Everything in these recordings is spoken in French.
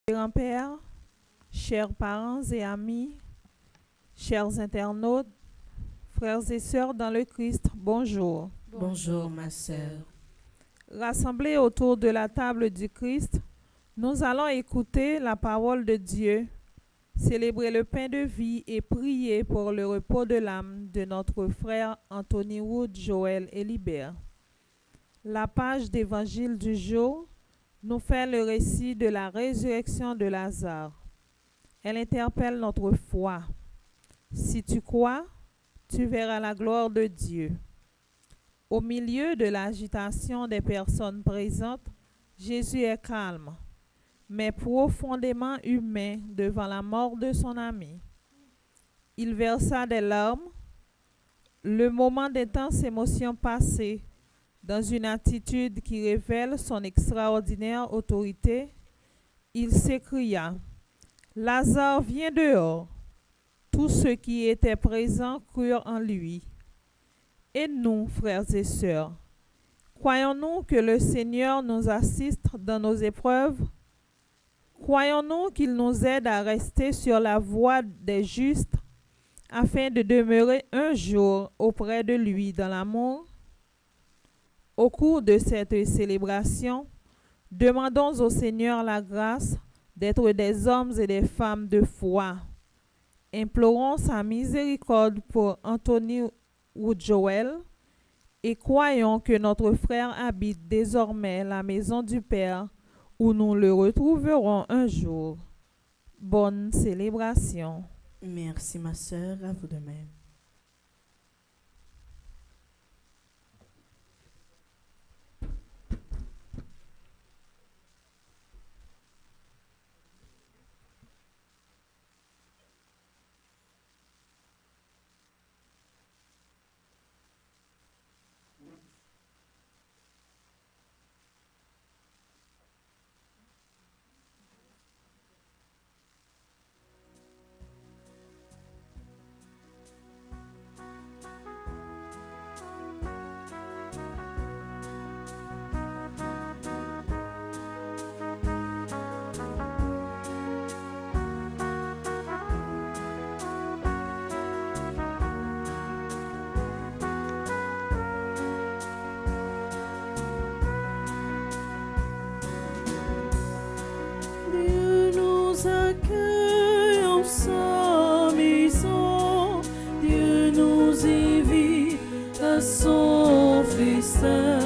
Grand-père, chers parents et amis, chers internautes, frères et sœurs dans le Christ, bonjour. Bonjour ma sœur. Rassemblés autour de la table du Christ, nous allons écouter la parole de Dieu, célébrer le pain de vie et prier pour le repos de l'âme de notre frère Anthony Wood Joel Elibert. La page d'évangile du jour nous fait le récit de la résurrection de Lazare. Elle interpelle notre foi. Si tu crois, tu verras la gloire de Dieu. Au milieu de l'agitation des personnes présentes, Jésus est calme, mais profondément humain devant la mort de son ami. Il versa des larmes. Le moment d'intense émotion passé, dans une attitude qui révèle son extraordinaire autorité, il s'écria : « Lazare, viens dehors !» Tous ceux qui étaient présents crurent en lui. Et nous, frères et sœurs, croyons-nous que le Seigneur nous assiste dans nos épreuves? Croyons-nous qu'il nous aide à rester sur la voie des justes afin de demeurer un jour auprès de lui dans l'amour? Au cours de cette célébration, demandons au Seigneur la grâce d'être des hommes et des femmes de foi. Implorons sa miséricorde pour Anthony Wood Joel et croyons que notre frère habite désormais la maison du Père où nous le retrouverons un jour. Bonne célébration. Merci ma sœur, à vous de même. Dieu nous accueille en sa maison, Dieu nous invite à son festin,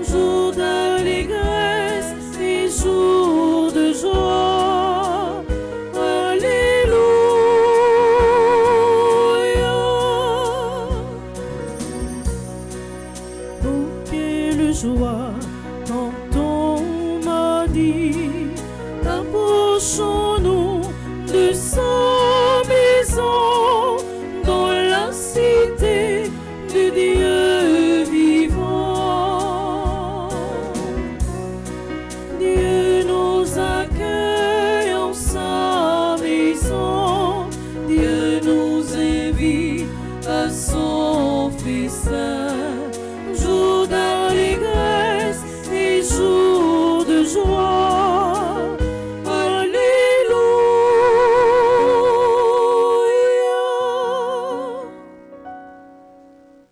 jour d'allégresse et jour de joie. Alléluia. Oh, quelle joie quand on m'a dit: approchons-nous de sa maison, dans la cité de Dieu vivant. Dieu nous accueille en sa maison, Dieu nous invite à son festin, jour d'allégresse et jour de joie.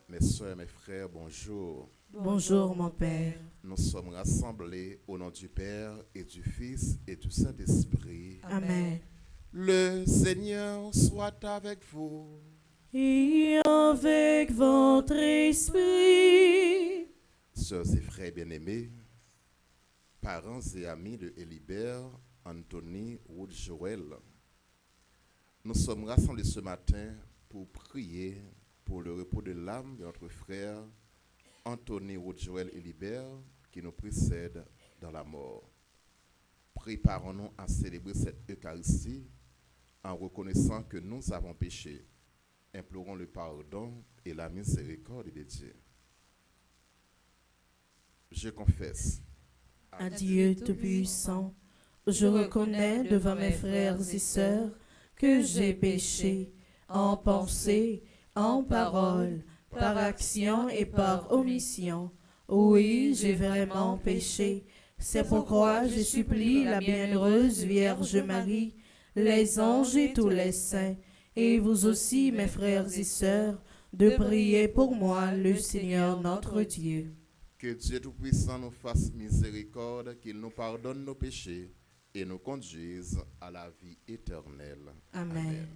Mes soeurs, mes frères, bonjour. Bonjour mon Père. Nous sommes rassemblés au nom du Père et du Fils et du Saint-Esprit. Amen. Le Seigneur soit avec vous. Et avec votre esprit. Sœurs et frères bien-aimés, parents et amis de Elibert, Anthony Wood Joel, nous sommes rassemblés ce matin pour prier pour le repos de l'âme de notre frère Anthony Wood Joel Elibert qui nous précède dans la mort. Préparons-nous à célébrer cette Eucharistie en reconnaissant que nous avons péché. Implorons le pardon et la miséricorde de Dieu. Je confesse À Dieu Tout-Puissant, je reconnais devant mes frères et sœurs que j'ai péché en pensée, en parole, par action et par omission. Oui, j'ai vraiment péché, C'est pourquoi je supplie la bienheureuse Vierge Marie, les anges et tous les saints, et vous aussi, mes frères et sœurs, de prier pour moi, le Seigneur notre Dieu. Que Dieu Tout-Puissant nous fasse miséricorde, qu'il nous pardonne nos péchés et nous conduise à la vie éternelle. Amen.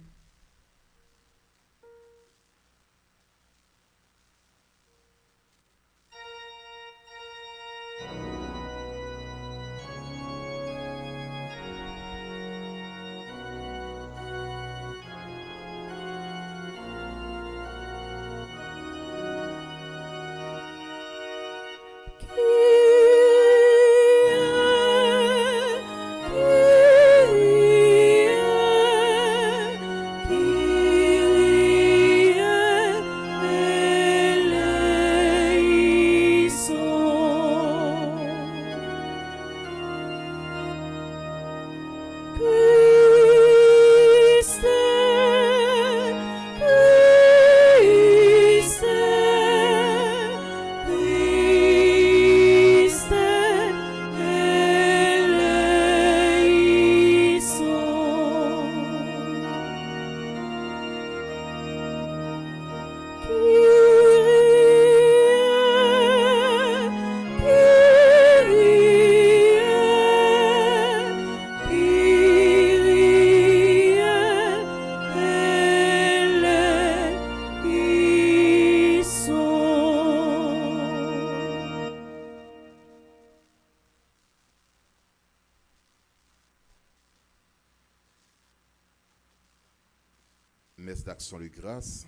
Messe d'action de grâce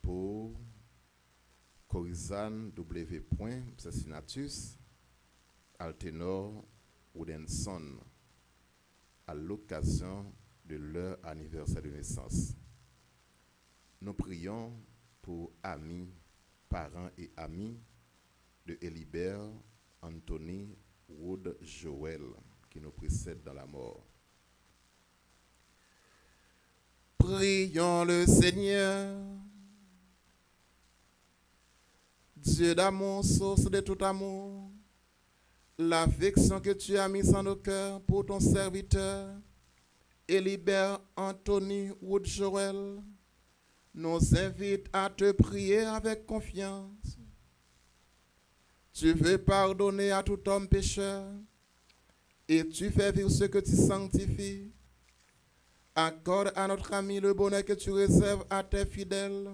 pour Corizane W. Cessinatus, Altenor Woodensson, à l'occasion de leur anniversaire de naissance. Nous prions pour amis, parents et amis de Elibert Anthony Wood Joel, qui nous précède dans la mort. Prions le Seigneur. Dieu d'amour, source de tout amour, l'affection que tu as mise en nos cœurs pour ton serviteur, Elibert Anthony Wood Joel, nous invite à te prier avec confiance. Tu veux pardonner à tout homme pécheur et tu fais vivre ce que tu sanctifies. Accorde à notre ami le bonheur que tu réserves à tes fidèles.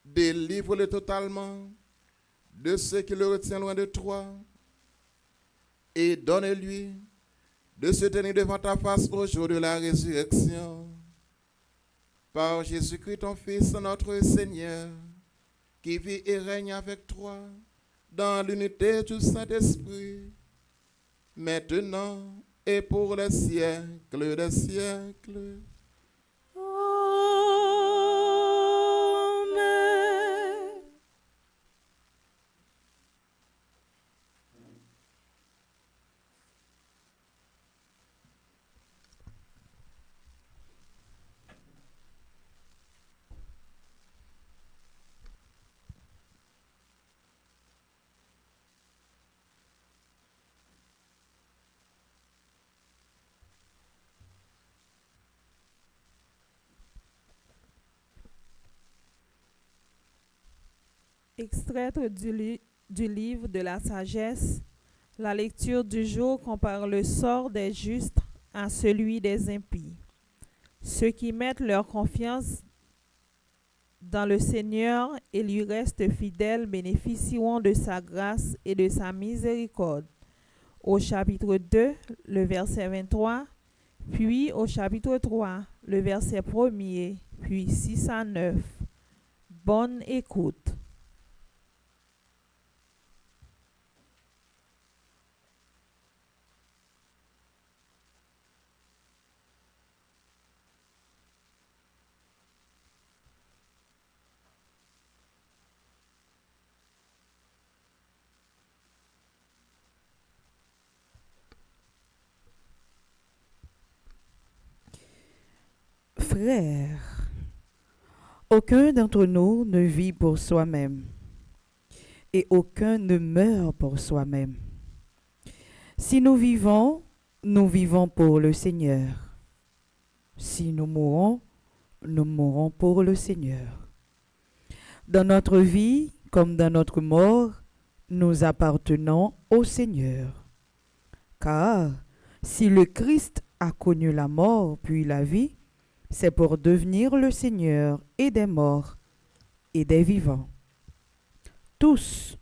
Délivre-le totalement de ceux qui le retiennent loin de toi. Et donne-lui de se tenir devant ta face au jour de la résurrection. Par Jésus-Christ, ton Fils, notre Seigneur, qui vit et règne avec toi dans l'unité du Saint-Esprit, maintenant et pour les siècles des siècles. Amen. Extraite du livre de la sagesse, la lecture du jour compare le sort des justes à celui des impies. Ceux qui mettent leur confiance dans le Seigneur et lui restent fidèles bénéficieront de sa grâce et de sa miséricorde. Au chapitre 2, le verset 23, puis au chapitre 3, le verset 1er, puis 6 à 9. Bonne écoute. Frères, aucun d'entre nous ne vit pour soi-même et aucun ne meurt pour soi-même. Si nous vivons pour le Seigneur. Si nous mourons pour le Seigneur. Dans notre vie comme dans notre mort, nous appartenons au Seigneur. Car si le Christ a connu la mort puis la vie, c'est pour devenir le Seigneur et des morts et des vivants. Tous,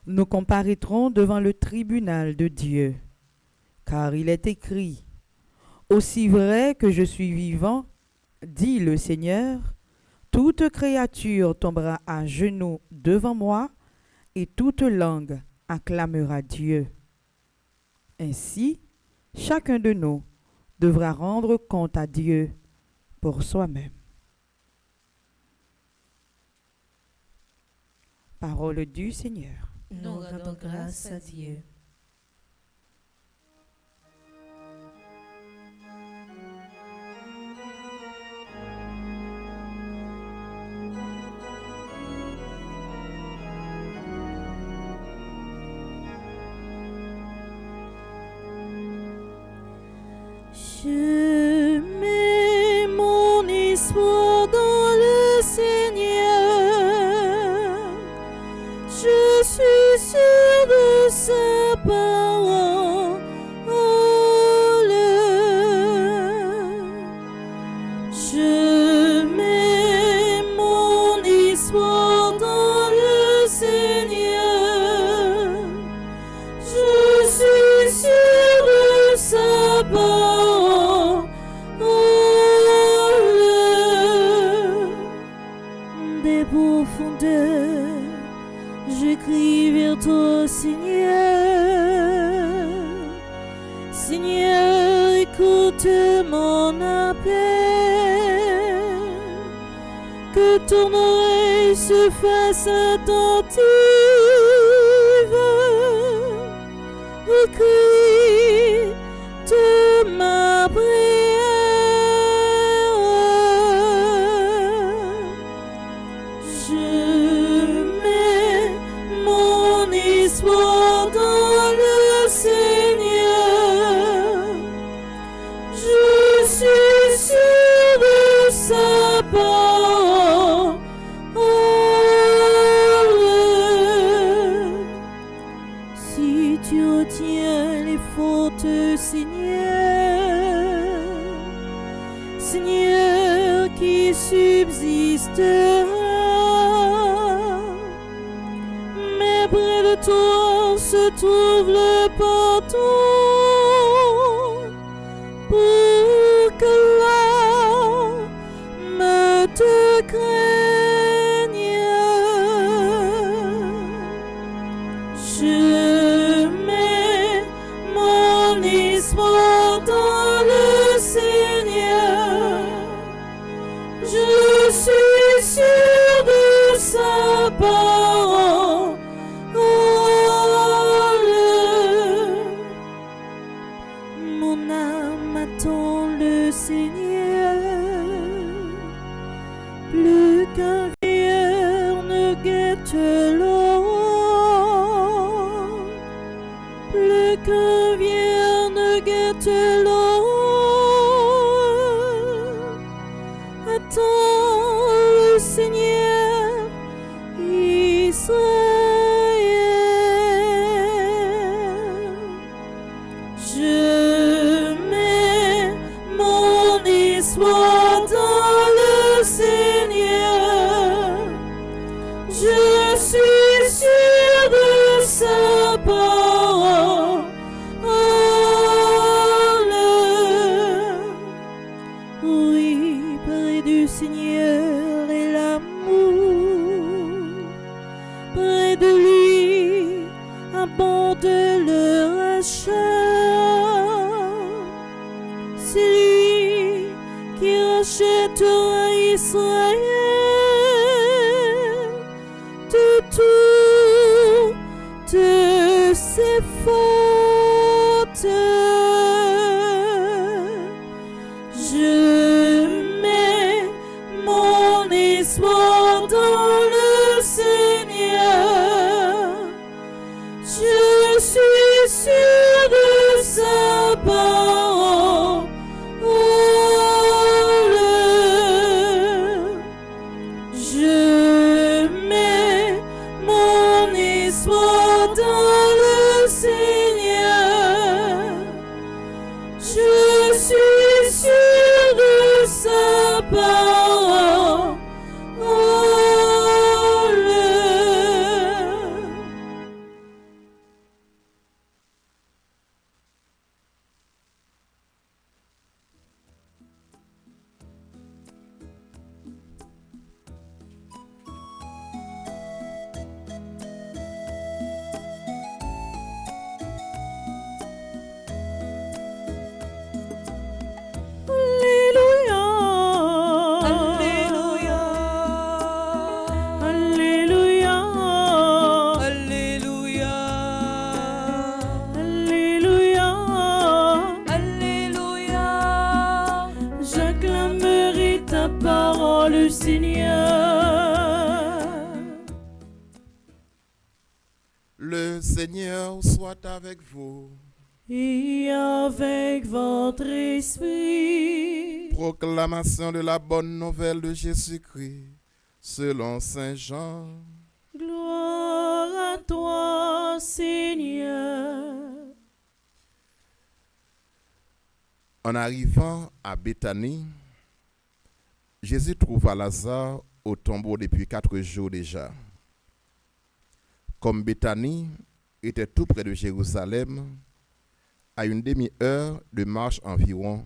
nous comparaîtrons devant le tribunal de Dieu, car il est écrit, « Aussi vrai que je suis vivant, dit le Seigneur, toute créature tombera à genoux devant moi, et toute langue acclamera Dieu. » Ainsi, chacun de nous devra rendre compte à Dieu pour soi-même. Parole du Seigneur. Nous rendons grâce à Dieu. Je mets mon espoir dans le Seigneur. Je suis sûr de sa parole. Je mets mon espoir dans le Seigneur. Je suis sûr de sa parole. Des profondeurs, je crie vers toi, Seigneur. Seigneur, écoute mon appel. Que ton oreille se fasse attentive. Recueille de ma prière. Je mets mon espoir dans le Seigneur. Je suis sûr de sa parole. Si tu retiens les fautes, Seigneur, Seigneur qui subsistera, mais près de toi se trouve le pardon, pour que l'âme te craigne. Je mets mon espoir dans le Seigneur. Je suis sûr de sa parole. Mon âme attend le Seigneur. Plus qu'un vieillard ne guette l'aurore. Plus qu'un vieillard ne guette l'aurore. Attends le Seigneur, Israël. Je mets mon espoir dans le Seigneur. Je suis sûr de sa parole. Oui, près du Seigneur est l'amour. Près de lui abonde le rachat. C'est lui qui rachètera Israël de toutes ses fautes. Je mets mon espoir dans le Seigneur. Je suis sûr de Seigneur. Le Seigneur soit avec vous. Et avec votre esprit. Proclamation de la bonne nouvelle de Jésus-Christ selon Saint Jean. Gloire à toi, Seigneur. En arrivant à Béthanie, Jésus trouva Lazare au tombeau depuis 4 jours déjà. Comme Béthanie était tout près de Jérusalem, à une demi-heure de marche environ,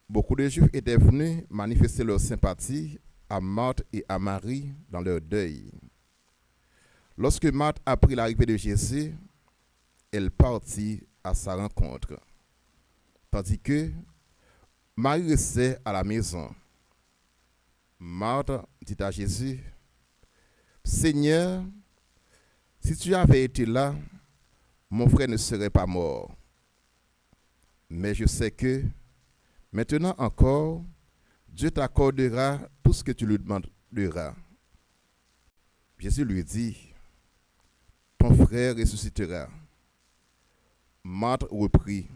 beaucoup de Juifs étaient venus manifester leur sympathie à Marthe et à Marie dans leur deuil. Lorsque Marthe apprit l'arrivée de Jésus, elle partit à sa rencontre, tandis que Marie restait à la maison. Marthe dit à Jésus, « Seigneur, si tu avais été là, mon frère ne serait pas mort. Mais je sais que, maintenant encore, Dieu t'accordera tout ce que tu lui demanderas. » Jésus lui dit, « Ton frère ressuscitera. » Marthe reprit,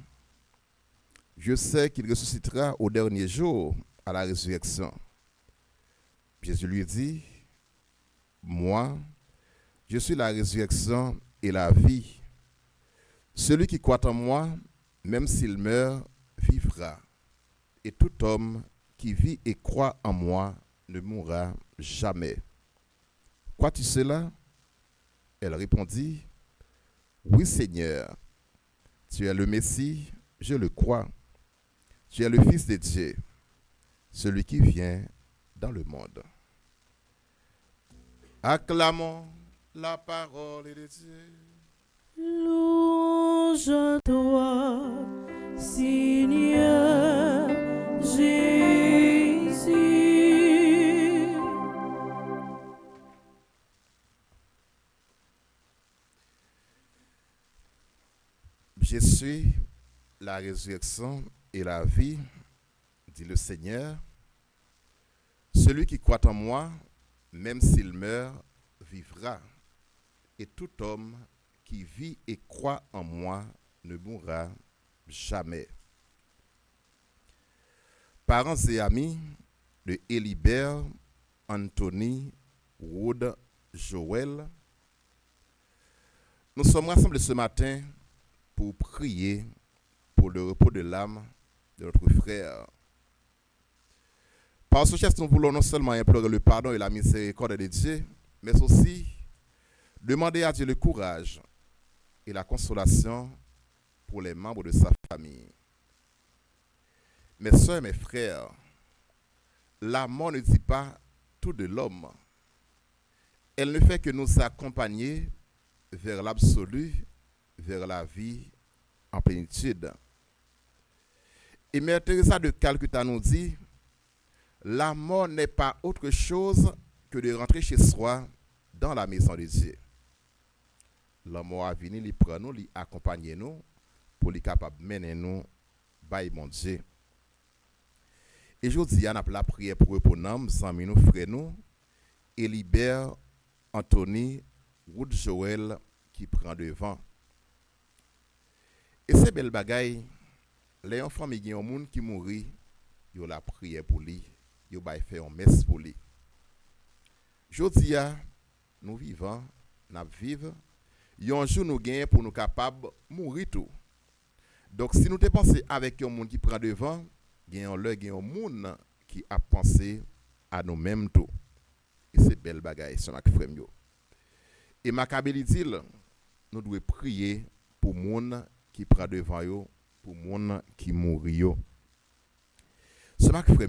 « Je sais qu'il ressuscitera au dernier jour, à la résurrection. » Jésus lui dit, « Moi, je suis la résurrection et la vie. Celui qui croit en moi, même s'il meurt, vivra. Et tout homme qui vit et croit en moi ne mourra jamais. Crois-tu cela? » Elle répondit, « Oui, Seigneur, tu es le Messie, je le crois. Tu es le Fils de Dieu, celui qui vient dans le monde. » Acclamons la parole de Dieu. Louange à toi, Seigneur Jésus. Je suis la résurrection et la vie, dit le Seigneur. Celui qui croit en moi, même s'il meurt, vivra. Et tout homme qui vit et croit en moi ne mourra jamais. Parents et amis de Élibert, Anthony, Wood, Joël, nous sommes rassemblés ce matin pour prier pour le repos de l'âme de notre frère. Par ce geste, nous voulons non seulement implorer le pardon et la miséricorde de Dieu, mais aussi demander à Dieu le courage et la consolation pour les membres de sa famille. Mes soeurs et mes frères, la mort ne dit pas tout de l'homme. Elle ne fait que nous accompagner vers l'absolu, vers la vie en plénitude. Et Mère Teresa de Calcutta nous dit, la mort n'est pas autre chose que de rentrer chez soi dans la maison de Dieu. La mort a venu, il prend nous, il accompagne nous, pour lui capable de mener nous, by mon Dieu. Et je dis, on a la prière pour eux, pour nous, amis, nous, frères, nous, Élibert, Anthony, Wood Joël, qui prend devant. Et ces belles bagailles, les enfants, il y a un monde qui mourit, il y a la prière pour lui, il y a fait une messe pour lui. Je dis, nous vivons, nous vivons, il y a un jour nous gagnons pour nous capables de mourir tout. Donc si nous te pensons avec un monde qui prend devant, il y a un monde qui a pensé à nous-mêmes tout. Et c'est belle bagaille, c'est ma frère. Et ma dit, nous devons prier pour les gens qui prend devant yo, pour les gens qui mourent. C'est ma frère.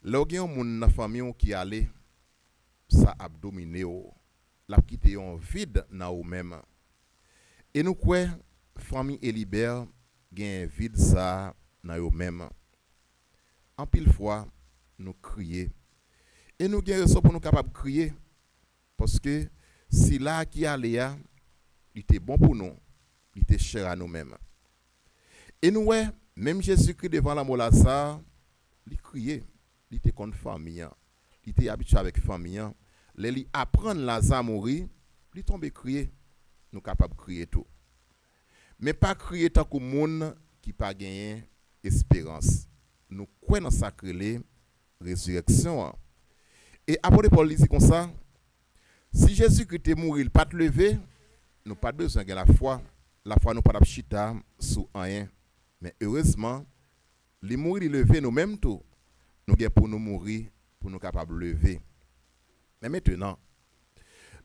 Là où il y a un monde dans la famille qui allait, ça a dominé, la quitté un vide dans eux-mêmes. Et nous quoi famille Élibert gagne un vide ça dans eux-mêmes. En pile fois nous crier et nous gagne raison pour nous capable crier parce que si là qui allait il était bon pour nous, il était cher à nous-mêmes. Et nous ouais même Jésus-Christ devant la mort Lazare, il criait. il était contre famille, il était habitué avec famille. Les apprendre Lazare mourir, il tombe crier, nous capable de crier tout. Mais pas crier tant que monde qui pas gagné espérance. Nous croyons dans sacré résurrection. Et après Paul dit comme ça, si Jésus-Christ est mort, il pas te lever, nous pas besoin de la foi nous pas chita sous rien. Mais heureusement, les mourir il lever nous même tout, nous gain pour nous mourir pour nous capable lever. Mais maintenant,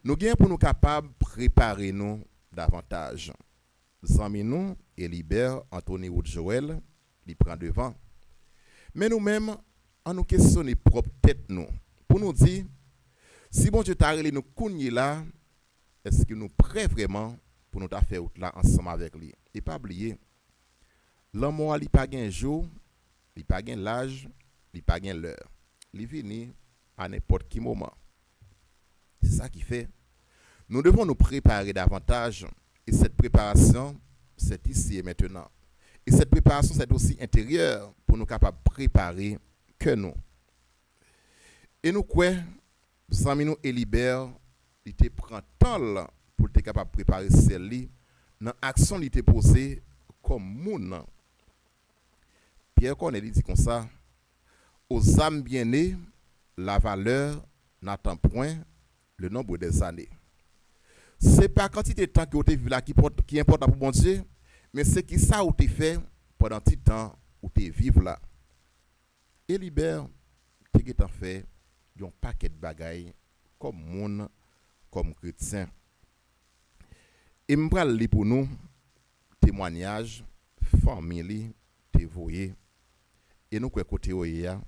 nous gain pour nous capable préparer nous davantage. Zami nous et libère Anthony Wood Joël, il prend devant. Mais nous-mêmes, en nous questionner propre tête nous pour nous dire si bon Dieu t'a relé nous kounye là, est-ce que nous prêts vraiment pour nous faire là ensemble avec lui? Et pas oublier, l'homme il pas gain jour, il pas gain l'âge, il pas gain l'heure. Il vient à n'importe quel moment. C'est ça qui fait. Nous devons nous préparer davantage. Et cette préparation, c'est ici et maintenant. Et cette préparation, c'est aussi intérieure pour nous capables de préparer que nous. Et nous quoi, Zamino et Libère, il te prend temps pour être capable de préparer celle-là dans l'action qui était posée comme moun. Pierre Corneille dit comme ça, aux âmes bien-nées, la valeur n'attend point le nombre des années. C'est pas quantité de temps que tu vis là qui importe pour bon Dieu, mais c'est qui ça où tu fait pendant tout temps où tu vis là. Et libère, tu as fait un paquet de bagailles comme monde, comme chrétien. Et je vais lire pour nous témoignage, famille, te voyez. Et nous, quoi côté oya,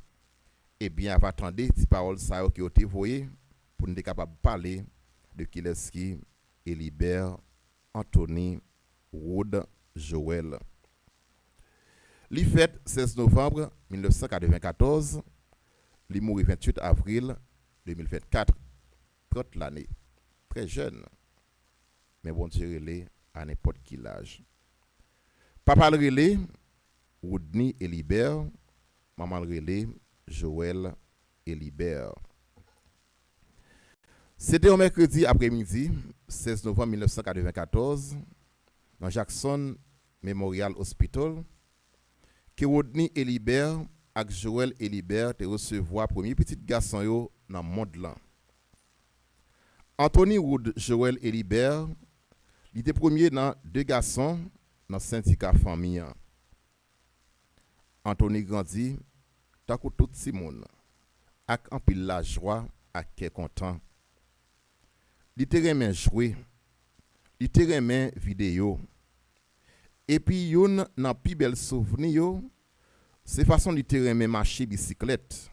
et bien, avant attendre ces paroles ça que te voyez pour nous être capable de parler de qui est qui et libère Anthony Wood Joël. Il fête 16 novembre 1994, il mourit 28 avril 2024, 30 l'année. Très jeune, mais bon Dieu relé à n'importe quel âge. Papa le relé, Woodney et libère, maman le relé, Joël et libère. C'était un mercredi après-midi, 16 novembre 1994, dans Jackson Memorial Hospital, que Rodney Elibert et Joël Elibert te recevoir premier petit garçon yo dans le monde là. Anthony Wood Joël Elibert, il était premier dans deux garçons dans le syndicat famille. Anthony grandit, tant que tout le monde, avec un pile la joie, avec qui content. Il te remet jouer, il te remet vidéo. Et puis, yon nan pi bel souvenir, c'est façon il te remet marcher bicyclette.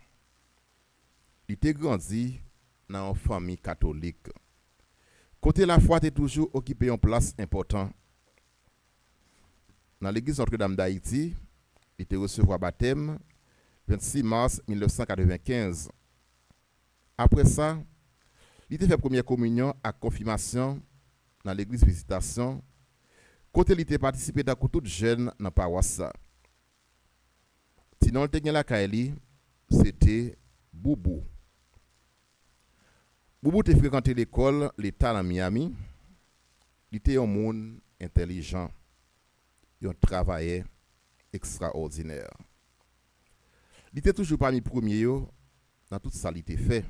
Il te grandi dans une famille catholique. Côté la foi, tu toujours occupé une place importante. Dans l'église Notre-Dame d'Haïti, il te recevoir baptême 26 mars 1995. Après ça, il te fait première communion à confirmation dans l'église Visitation. Côté il te participé dans tout jeune dans la paroisse. Sinon, le la Kaeli, c'était Boubou. Boubou te fréquenté l'école l'État dans Miami. Il était un monde intelligent. Il travaillait extraordinaire. Il était toujours parmi les premiers dans tout ça qu'il était fait.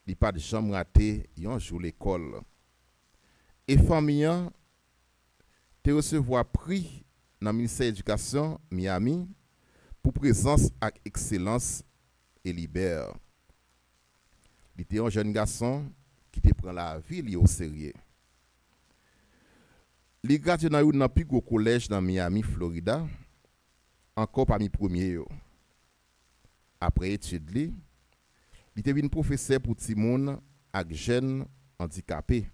Il n'a pas de jamais raté un jour l'école. Et famille te recevoir prix dans le ministère de l'Éducation Miami pour présence et excellence et libère. Il était un jeune garçon qui te prend la vie au sérieux. Il est gradué dans un plus gros collège dans Miami, Florida, encore parmi les premiers. Après études, il était devenu professeur pour Timoun et jeunes handicapés.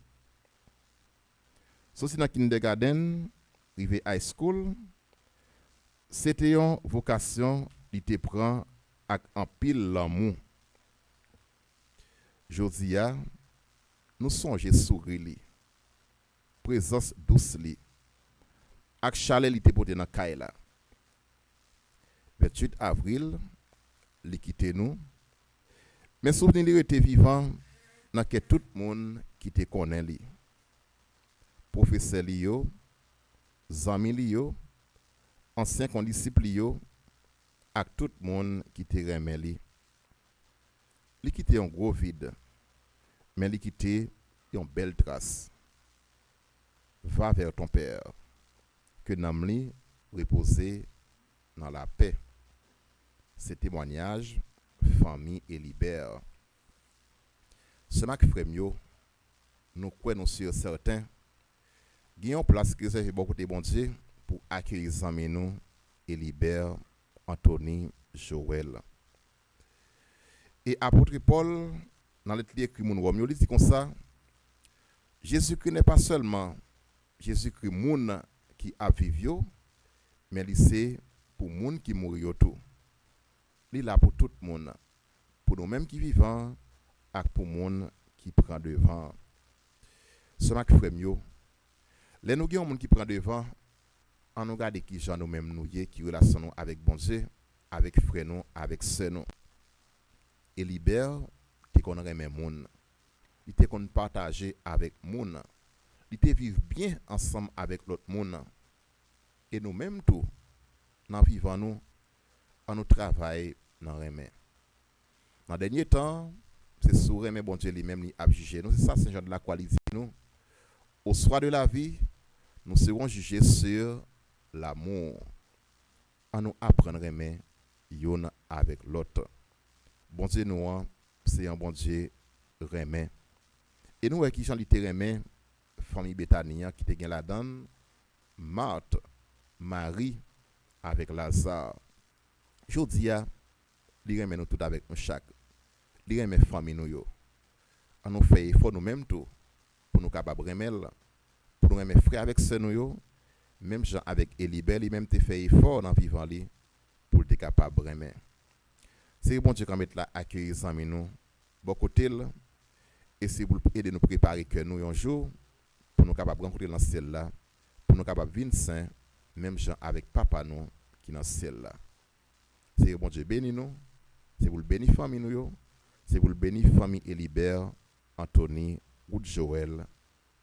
Ceci dans kindergarten, rivé high school, c'était une vocation qui te prend avec un pile l'amour. Jodia, nous songeons sourire, présence douce li, avec chalet li te pote dans Kaila. 28 avril li quitté nous. Mais souvenir li était vivant dans que tout le monde qui te connaît li. Professeur li yo, zami li yo, ancien condisciple yo, ak tout le monde qui te remet li. Li quitté un gros vide, mais li quitté une belle trace. Va vers ton Père, que nam li repose dans la paix. Ces témoignages, famille et libère. Ce mac frère, nous croyons sur certains, gagnons place que c'est beaucoup de bon Dieu pour accueillir les amis nous et libère Anthony Joël. Et apôtre Paul, dans le livre écrit mon Rome, il dit comme ça, Jésus-Christ n'est pas seulement Jésus-Christ moun qui a vécu, mais c'est pour moun qui mourit tout. Il est là pour tout le monde, pour nous-mêmes qui vivons et pour moun qui prend devant. Ce mac frère yo, les nous gens qui prend devant, on nous regarde qui gens nous-mêmes nous qui relation avec bon Dieu, avec frère nous, avec sœur nous. Et libère qui qu'on remet moun. Il te qu'on partager avec moun. Il te vivre bien ensemble avec l'autre moun. Et nous-mêmes tout, dans vivant nous, on nous travaille dans remet. Dans le dernier temps, c'est sur remet bon Dieu lui-même qui a jugé nous. C'est ça Saint Jean de la Croix dit nous. Au soir de la vie, nous serons jugés sur l'amour. On nous apprendre remet yon avec l'autre. Bon Dieu nous, c'est un bon Dieu remet. Et nous, qui j'en était remet, famille Béthania qui te gen la donne, Marthe, Marie, avec Lazare. Je dis, li remet nous tout avec nous chaque. Li remet famille nous yo. On nous fait effort nous-mêmes tout, pour nous capables remettre, pour nous remettre frère avec sœur nous yo, même Jean avec Élibert, lui même te fait effort dans vivant li, pour être capable remettre. C'est bon Dieu qu'on mette là accueillir les amis nous, bon côté et c'est pour aider nous préparer que nous un jour pour nous capables rencontrer dans ciel là, pour nous capables vivre saint, même gens avec papa nous qui dans ciel là. C'est bon Dieu béni nous, c'est pour le bénir famille nous yo, c'est pour le bénir famille Élibert, Anthony, ou Joël,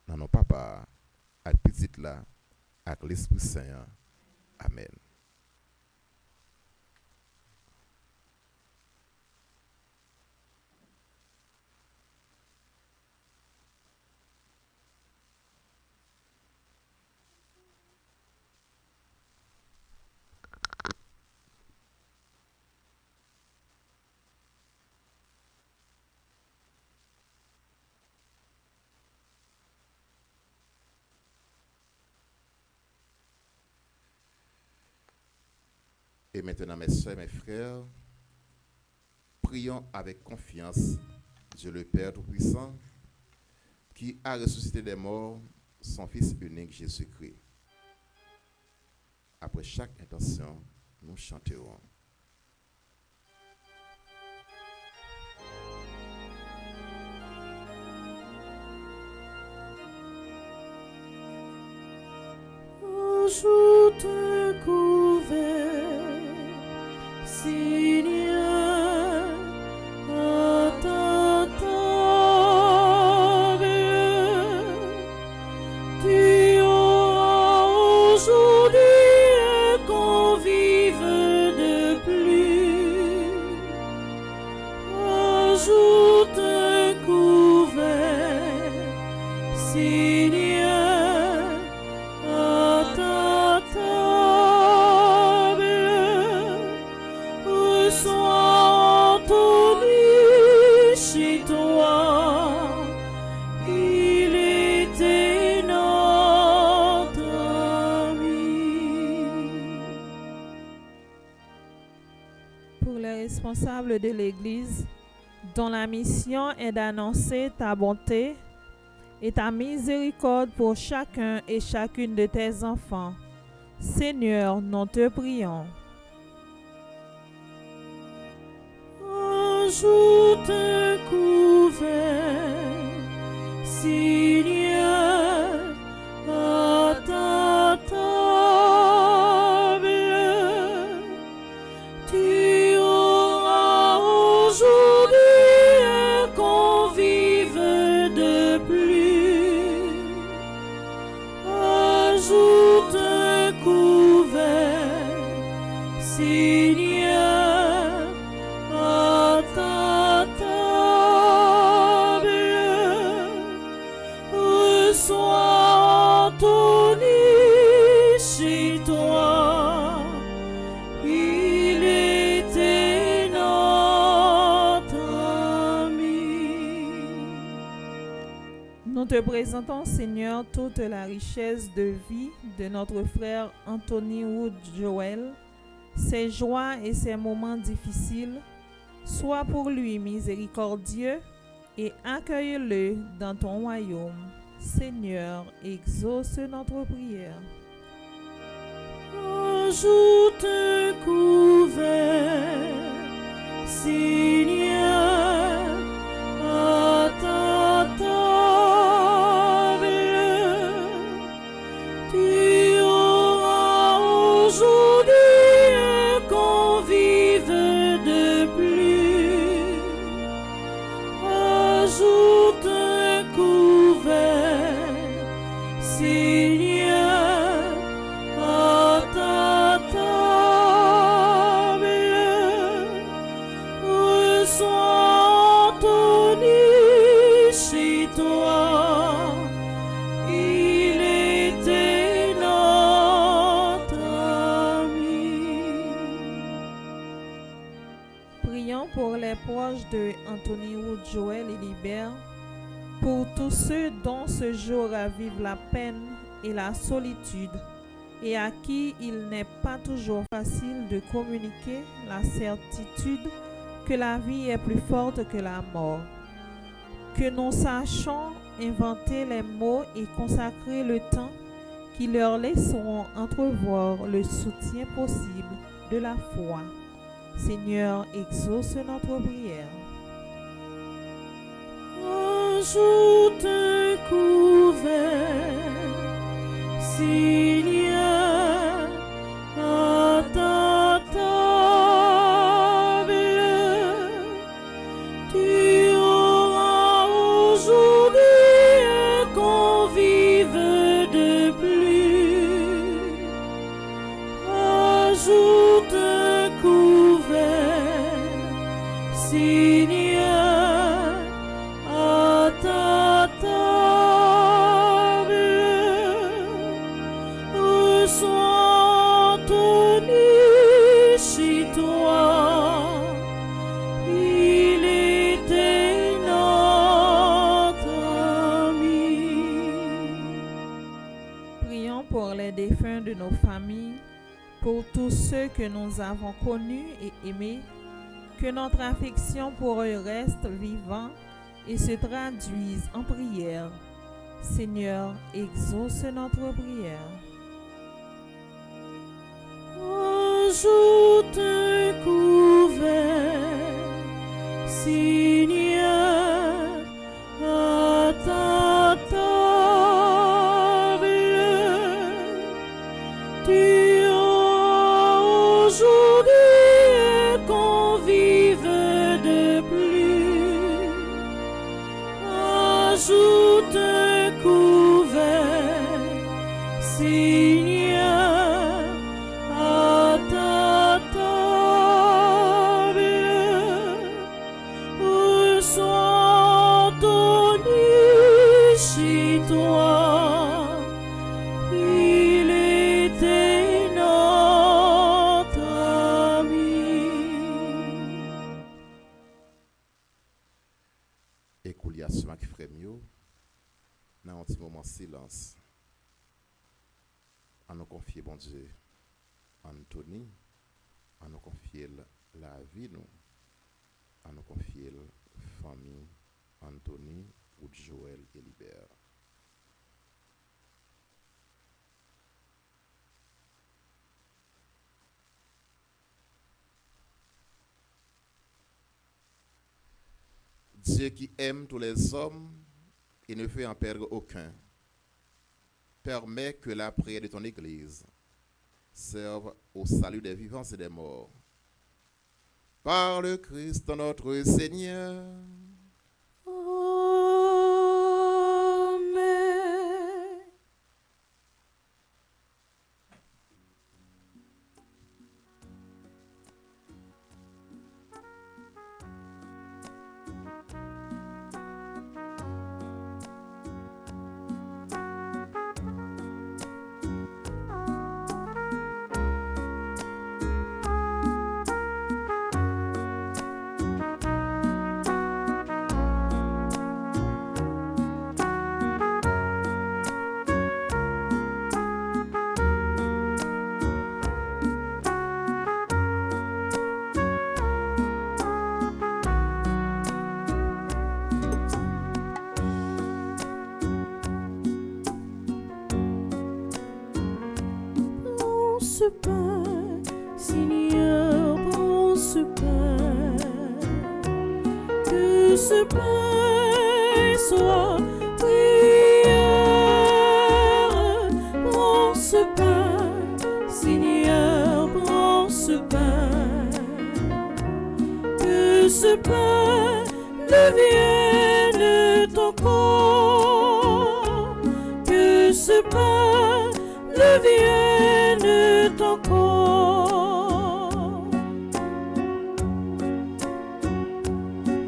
dans nos papa, avec petite là, avec l'Esprit Saint. Amen. Et maintenant, mes soeurs, mes frères, prions avec confiance Dieu le Père Tout-Puissant, qui a ressuscité des morts son Fils unique Jésus-Christ. Après chaque intention, nous chanterons. Je te couvert, Seigneur, à ta table. Tu auras aujourd'hui un convive de plus. Ajoute un couvert, Seigneur, à ta table. Reçois Anthony chez toi. Il était notre ami. Pour les responsables de l'Église, dont la mission est d'annoncer ta bonté et ta miséricorde pour chacun et chacune de tes enfants. Seigneur, nous te prions. Ajoute un couvert, Seigneur, à ta table. Tu auras pluie. Ajoute un couvert, Seigneur, à ta table. Reçois Anthony chez toi. Il était notre ami. Nous te présentons, Seigneur, toute la richesse de vie de notre frère Anthony Wood Joel, ses joies et ses moments difficiles. Sois pour lui miséricordieux et accueille-le dans ton royaume. Seigneur, exauce notre prière. Ajoute un couvert, Seigneur, à ta table. Tu auras aujourd'hui un convive de plus. Ajoute un couvert, Seigneur, à ta table. Reçois Anthony chez toi. Il était notre ami. Prions pour les proches de Anthony Wood Joel et Libert, pour tous ceux dont ce jour vivent la peine et la solitude, et à qui il n'est pas toujours facile de communiquer la certitude que la vie est plus forte que la mort. Que nous sachions inventer les mots et consacrer le temps qui leur laisseront entrevoir le soutien possible de la foi. Seigneur, exauce notre prière. Ajoute un couvert, Seigneur, à ta table. Tu auras aujourd'hui un convive de plus. Ajoute un couvert, Seigneur, à ta table. Reçois Anthony chez toi. Il était notre ami. Prions pour les défunts de nos familles, pour tous ceux que nous avons connus et aimés, que notre affection pour eux reste vivante et se traduise en prière. Seigneur, exauce notre prière. Ajoute un couvert, Seigneur, à ta table. Tu auras aujourd'hui un convive de plus. Ajoute un couvert, Seigneur, à ta table. Reçois Anthony chez toi. Il était notre ami. Écoulias Mac Frémio, dans un petit moment de silence, à nous confier, bon Dieu, Anthony, à nous confier la vie, nous, à nous confier la famille, Anthony, ou Joël et Libert. Dieu qui aime tous les hommes et ne fait en perdre aucun, permet que la prière de ton Église serve au salut des vivants et des morts. Par le Christ notre Seigneur. Amen. ce pain, Seigneur, prends ce pain. Que ce pain soit prière. Prends ce pain, Seigneur, prends ce pain. Que ce pain devienne ton corps. Que ce pain devienne ton corps.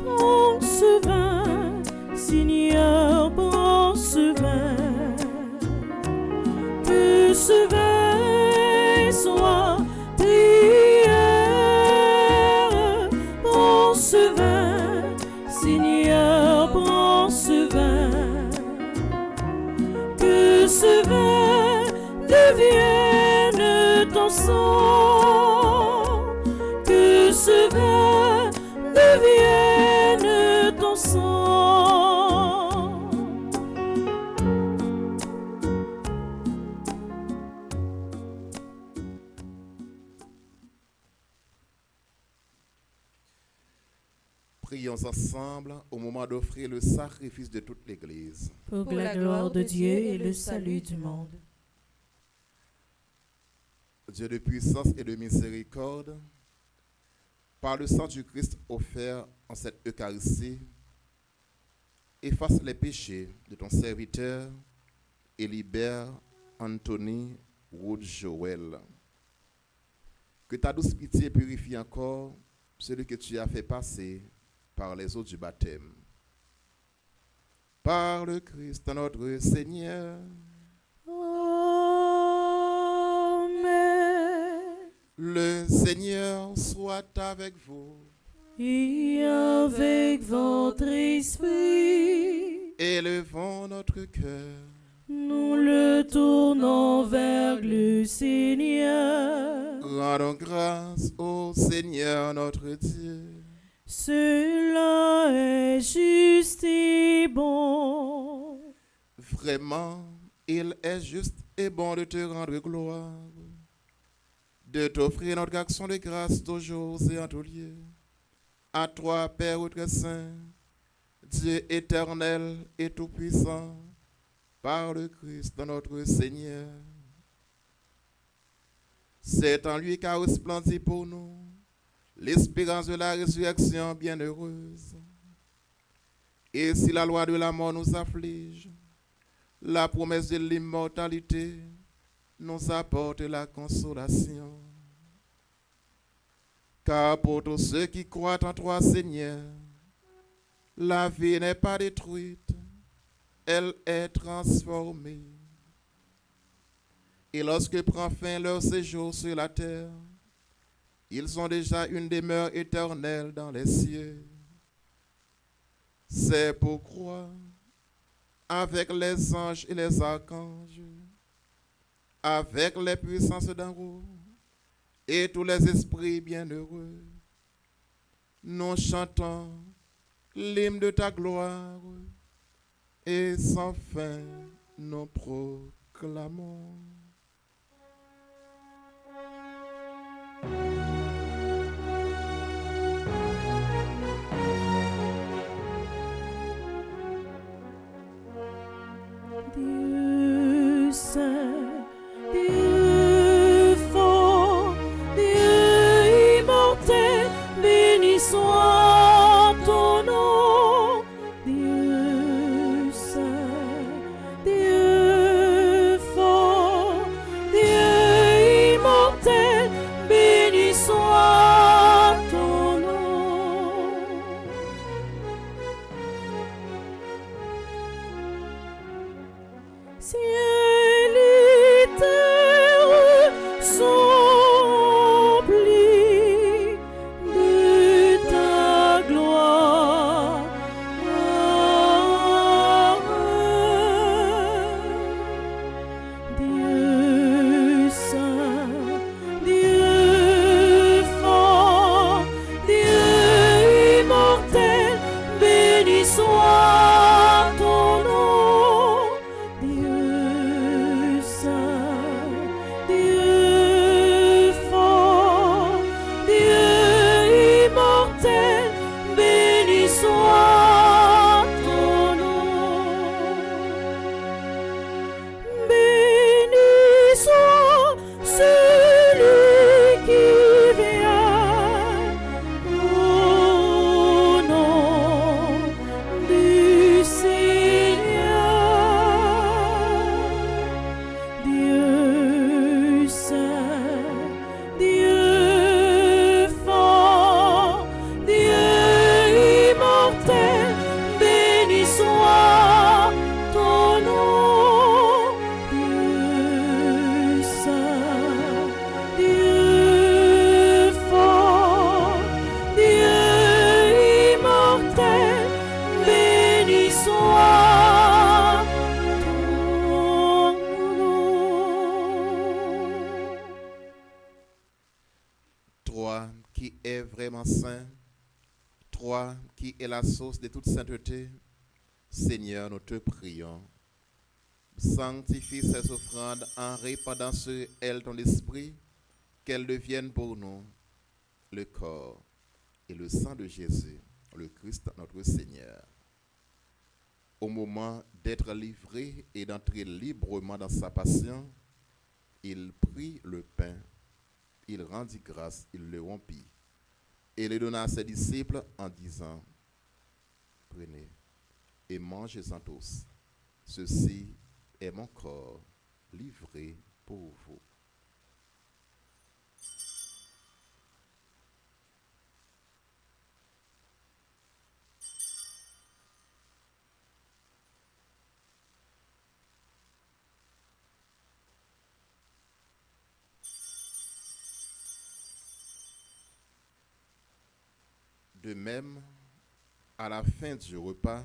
Prends ce vin, Seigneur, prends ce vin. Que ce vin soit prière. Prends ce vin, Seigneur, prends ce vin. Que ce vin devienne ton sang. Que ce vin devienne ton sang. Prions ensemble au moment d'offrir le sacrifice de toute l'Église. Pour la gloire de Dieu et le salut du monde. Dieu de puissance et de miséricorde, par le sang du Christ offert en cette Eucharistie, efface les péchés de ton serviteur et libère Anthony Wood Joel. Que ta douce pitié purifie encore celui que tu as fait passer par les eaux du baptême. Par le Christ notre Seigneur. Amen. Le Seigneur soit avec vous. Et avec votre esprit, Élevons notre cœur. nous le tournons vers le Seigneur. Rendons grâce au Seigneur notre Dieu. Cela est juste et bon. Vraiment, il est juste et bon de te rendre gloire, de t'offrir notre action de grâce toujours et en tout lieu. À toi, Père très saint, Dieu éternel et tout-puissant, par le Christ notre Seigneur. C'est en lui qu'a resplendi pour nous l'espérance de la résurrection bienheureuse. Et si la loi de la mort nous afflige, la promesse de l'immortalité nous apporte la consolation. Car pour tous ceux qui croient en toi, Seigneur, la vie n'est pas détruite, elle est transformée. Et lorsque prend fin leur séjour sur la terre, ils ont déjà une demeure éternelle dans les cieux. C'est pourquoi, avec les anges et les archanges, avec les puissances d'en haut et tous les esprits bienheureux, nous chantons l'hymne de ta gloire et sans fin nous proclamons. Dieu saint, Dieu fort, Dieu immortel, béni soit ton nom. Dieu saint, Dieu fort, Dieu immortel, béni soit ton nom. Ciel et terre sont remplis de ta gloire. Dieu saint, Dieu fort, Dieu immortel, béni soit ton nom. Dieu temps saint, toi qui es la source de toute sainteté, Seigneur, nous te prions. Sanctifie ces offrandes en répandant sur elles ton esprit, qu'elles deviennent pour nous le corps et le sang de Jésus, le Christ notre Seigneur. Au moment d'être livré et d'entrer librement dans sa passion, il prit le pain, il rendit grâce, il le rompit et le donna à ses disciples en disant, prenez et mangez-en tous. Ceci est mon corps livré pour vous. De même, à la fin du repas,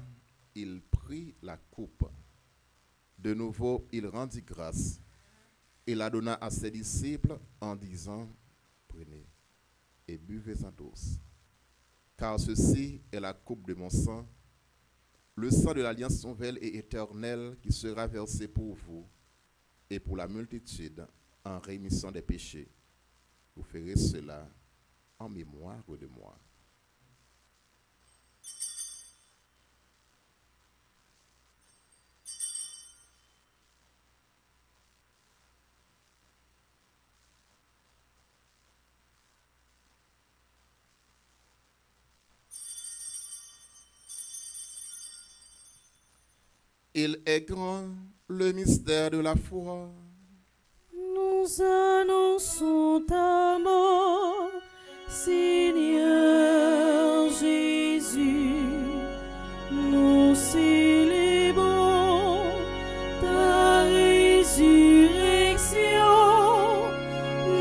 il prit la coupe. De nouveau, il rendit grâce et la donna à ses disciples en disant, prenez et buvez-en tous. Car ceci est la coupe de mon sang, le sang de l'alliance nouvelle et éternelle qui sera versé pour vous et pour la multitude en rémission des péchés. Vous ferez cela en mémoire de moi. Il est grand le mystère de la foi. Nous annonçons ta mort, Seigneur Jésus. Nous célébrons ta résurrection.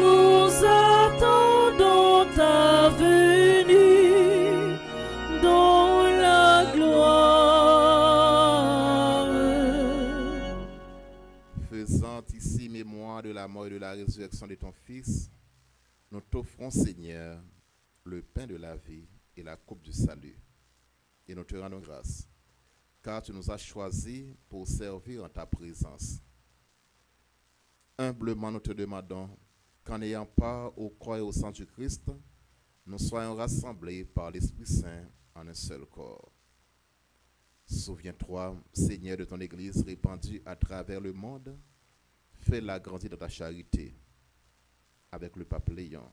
Nous attendons ta venue dans la gloire. Faisant ici mémoire de la mort et de la résurrection de ton Fils, nous t'offrons, Seigneur, le pain de la vie et la coupe du salut. Et nous te rendons grâce, car tu nous as choisis pour servir en ta présence. Humblement, nous te demandons qu'en ayant part au corps et au sang du Christ, nous soyons rassemblés par l'Esprit Saint en un seul corps. Souviens-toi, Seigneur, de ton Église répandue à travers le monde. Fais-la grandir dans ta charité avec le pape Léon,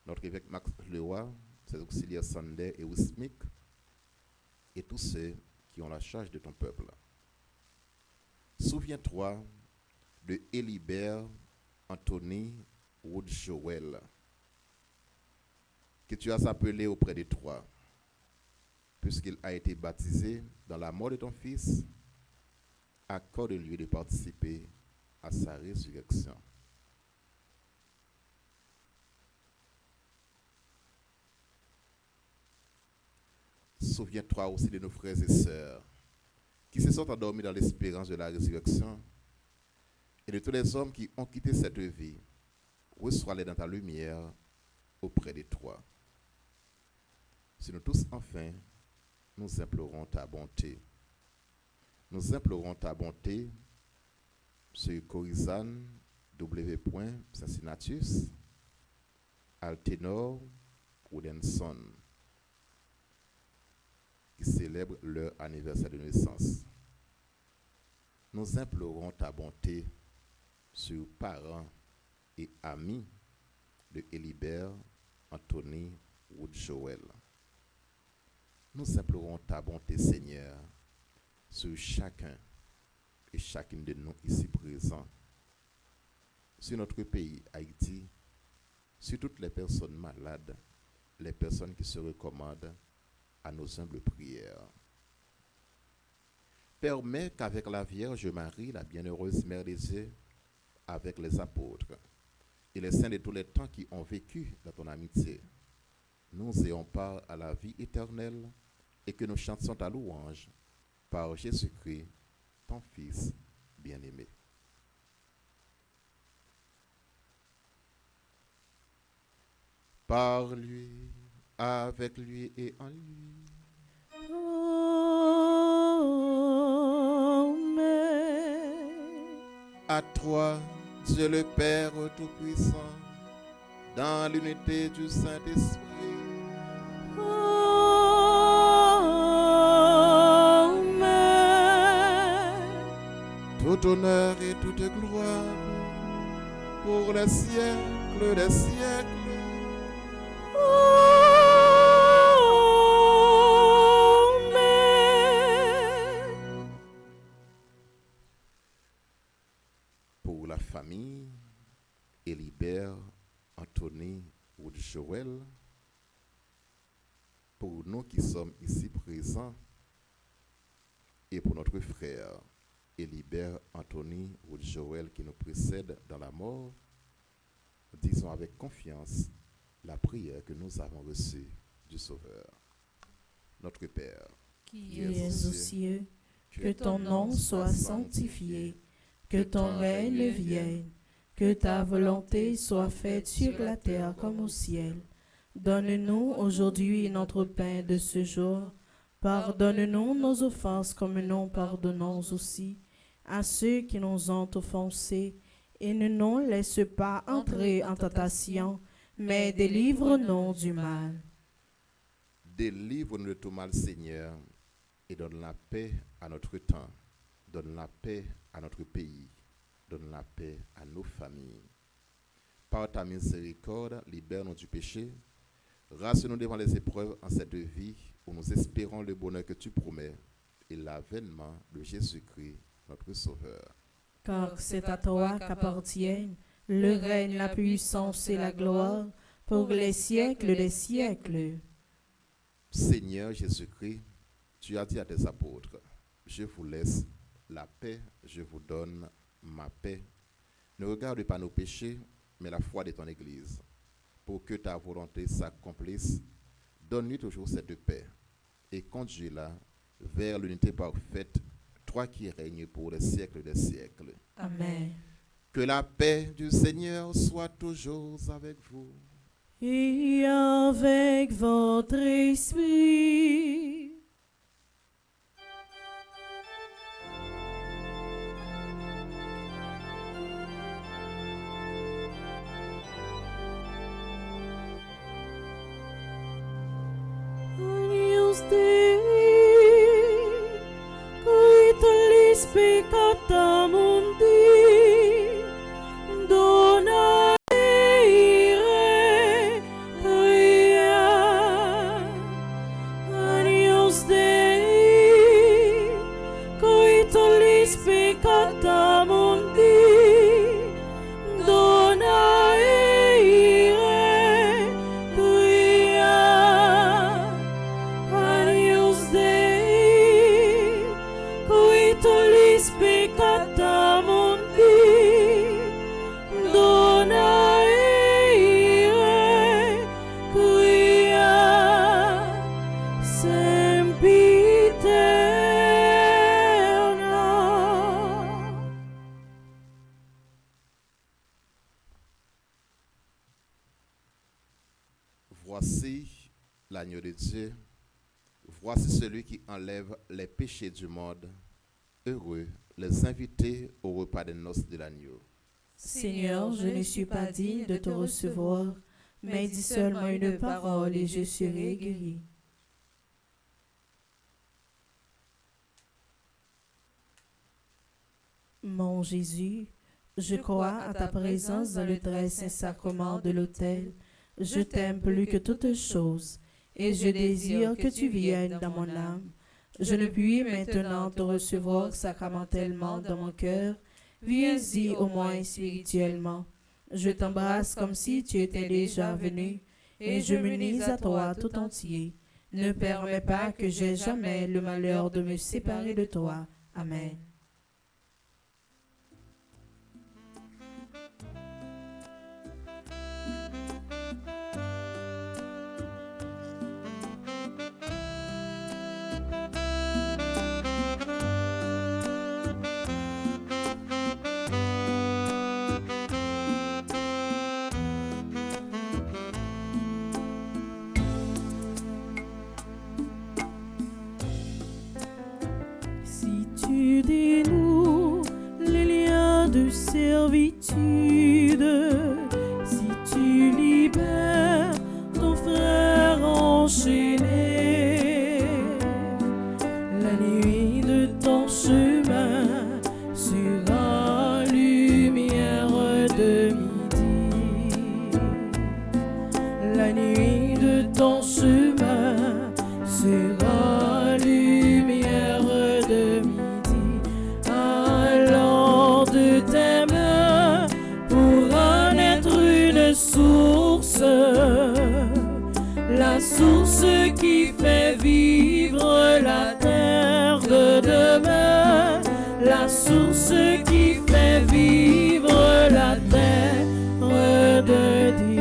notre évêque Max Leroy, ses auxiliaires Sander et Wismik, et tous ceux qui ont la charge de ton peuple. Souviens-toi de Élibert Anthony Wood Joel, que tu as appelé auprès de toi, puisqu'il a été baptisé dans la mort de ton Fils. Accorde-lui de participer à sa résurrection. Souviens-toi aussi de nos frères et sœurs qui se sont endormis dans l'espérance de la résurrection et de tous les hommes qui ont quitté cette vie. Reçois-les dans ta lumière auprès de toi. Si nous tous, enfin, nous implorons ta bonté. Nous implorons ta bonté sur Corizane, W. Cincinnatus, Altenor, Rudenson, qui célèbrent leur anniversaire de naissance. Nous implorons ta bonté sur parents et amis de Élibert Anthony Wood Joel. Nous implorons ta bonté, Seigneur, sur chacun et chacune de nous ici présents, sur notre pays, Haïti, sur toutes les personnes malades, les personnes qui se recommandent à nos humbles prières. Permets qu'avec la Vierge Marie, la bienheureuse Mère des Dieux, avec les apôtres et les saints de tous les temps qui ont vécu dans ton amitié, nous ayons part à la vie éternelle et que nous chantions ta louange par Jésus-Christ, ton Fils bien-aimé. Par lui, avec lui et en lui. Amen. À toi, Dieu le Père Tout-Puissant, dans l'unité du Saint-Esprit, tout honneur et toute gloire pour les siècles des siècles. Pour la famille, Élibert, Anthony ou Joël, pour nous qui sommes ici présents, et pour notre frère, Élibert, Anthony ou Joël qui nous précède dans la mort, disons avec confiance la prière que nous avons reçue du Sauveur. Notre Père, Qui es aux cieux, que ton nom soit sanctifié, que ton règne vienne, que ta volonté soit faite sur la terre comme au ciel. Donne-nous aujourd'hui notre pain de ce jour. Pardonne-nous nos offenses comme nous pardonnons aussi à ceux qui nous ont offensés. Et ne nous laisse pas entrer en tentation, mais délivre-nous du mal. délivre-nous de tout mal, Seigneur, et donne la paix à notre temps, donne la paix à notre pays, donne la paix à nos familles. Par ta miséricorde, libère-nous du péché, rassure-nous devant les épreuves en cette vie où nous espérons le bonheur que tu promets et l'avènement de Jésus-Christ, notre Sauveur. Car c'est à toi qu'appartiennent le règne, la puissance et la gloire pour les siècles des siècles. Seigneur Jésus-Christ, tu as dit à tes apôtres, je vous laisse la paix, je vous donne ma paix. Ne regarde pas nos péchés, mais la foi de ton Église. Pour que ta volonté s'accomplisse, donne-lui toujours cette paix et conduis-la vers l'unité parfaite, toi qui règnes pour les siècles des siècles. Amen. Que la paix du Seigneur soit toujours avec vous. Et avec votre esprit. Agnus Dei, qui tollis peccata mundi, dona ire quia. Agnus Dei, qui tollis peccata mundi, dona ire quia. Agnus Dei, qui tollis peccata mundi, dona ire quia. Sempiterna. Voici l'agneau de Dieu. Voici celui qui enlève les péchés du monde. Heureux les invités au repas des noces de l'agneau. Seigneur, je ne suis pas digne de te recevoir, mais dis seulement une parole et je serai guéri. Mon Jésus, je crois à ta présence dans le très saint sacrement de l'autel. Je t'aime plus que toutes choses, et je désire que tu viennes dans mon âme. Je ne puis maintenant te recevoir sacramentellement dans mon cœur. Viens-y au moins spirituellement. Je t'embrasse comme si tu étais déjà venu, et je m'unis à toi tout entier. Ne permets pas que j'aie jamais le malheur de me séparer de toi. Amen. de servitude, si tu libères ton frère enchaîné, la nuit de ton chemin sera lumière de midi. La nuit de ton chemin sera lumière de midi. Alors de tes mains pourra naître une source, la source qui fait vivre la terre de demain, la source qui fait vivre la terre de Dieu.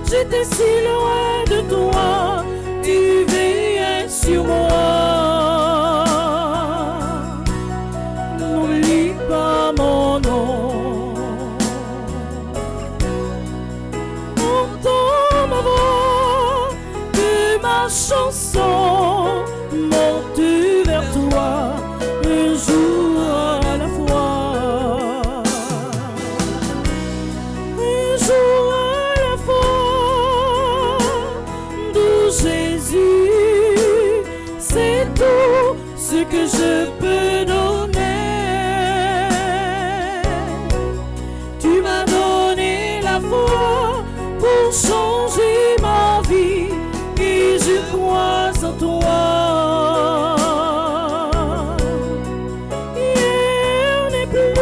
j'étais si loin de toi, tu veillais sur moi. N'oublie pas mon nom. Entends ma voix, que ma chanson monte vers toi, un jour à la fois. Un jour à la fois, doux Jésus, c'est tout ce que je peux donner. Tu m'as donné la foi pour changer ma sans toi. Il n'est plus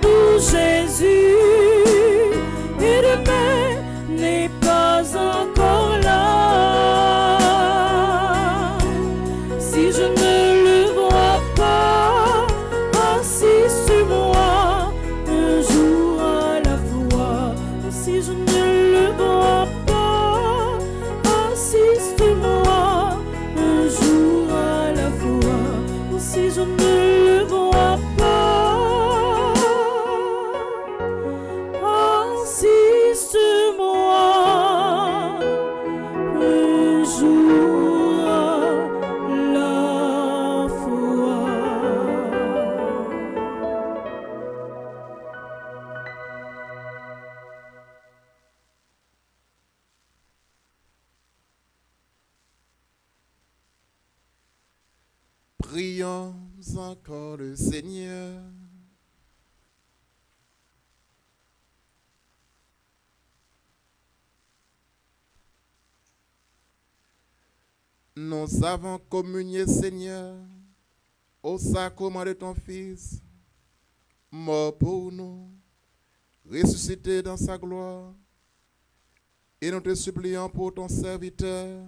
doux Jésus, et demain n'est pas encore là. Si je ne le vois pas assis sur moi, un jour à la fois. Si je ne le vois pas assis sur moi, un jour à la fois. Si je ne le vois pas assis sur moi, un jour à la fois. Prions encore le Seigneur. Nous avons communié, Seigneur, au sacrement de ton Fils, mort pour nous, ressuscité dans sa gloire. Et nous te supplions pour ton serviteur,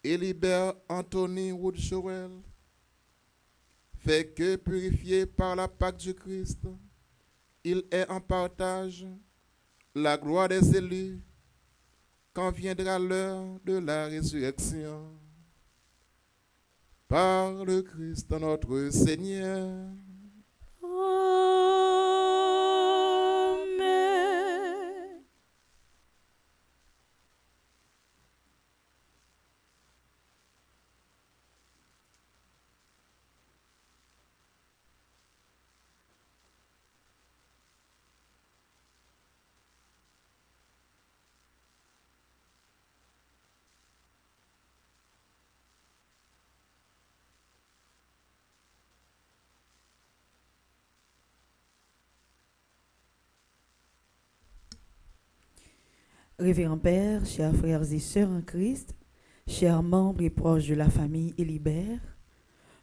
Élibert Anthony Wood Joel. Fais que, purifié par la Pâque du Christ, il ait en partage la gloire des élus quand viendra l'heure de la résurrection. Par le Christ notre Seigneur. Amen. Révérend Père, chers frères et sœurs en Christ, chers membres et proches de la famille Élibert,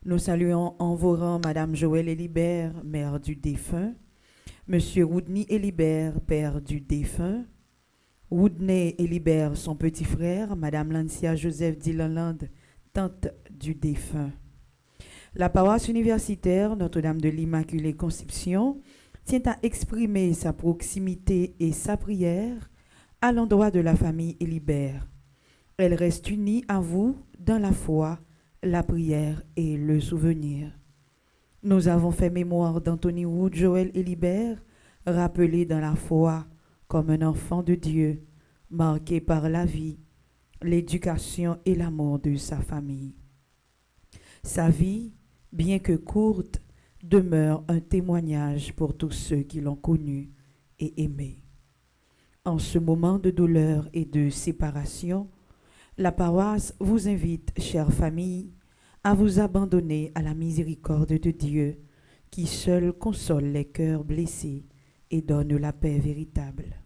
nous saluons en vos rangs Madame Joël Élibert, mère du défunt, Monsieur Woodney Élibert, père du défunt, Woodney Élibert, son petit frère, Madame Lancia Joseph Dillenland, tante du défunt. La paroisse universitaire Notre-Dame de l'Immaculée Conception tient à exprimer sa proximité et sa prière à l'endroit de la famille Élibert. Elle reste unie à vous dans la foi, la prière et le souvenir. Nous avons fait mémoire d'Anthony Wood Joel Élibert, rappelé dans la foi comme un enfant de Dieu, marqué par la vie, l'éducation et l'amour de sa famille. Sa vie, bien que courte, demeure un témoignage pour tous ceux qui l'ont connu et aimé. En ce moment de douleur et de séparation, la paroisse vous invite, chère famille, à vous abandonner à la miséricorde de Dieu, qui seul console les cœurs blessés et donne la paix véritable.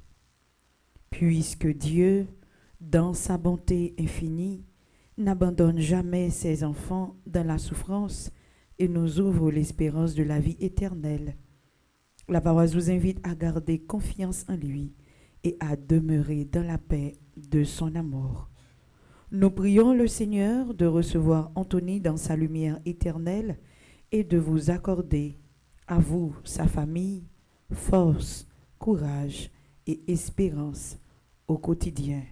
Puisque Dieu, dans sa bonté infinie, n'abandonne jamais ses enfants dans la souffrance et nous ouvre l'espérance de la vie éternelle, la paroisse vous invite à garder confiance en lui et à demeurer dans la paix de son amour. Nous prions le Seigneur de recevoir Anthony dans sa lumière éternelle et de vous accorder, à vous, sa famille, force, courage et espérance au quotidien.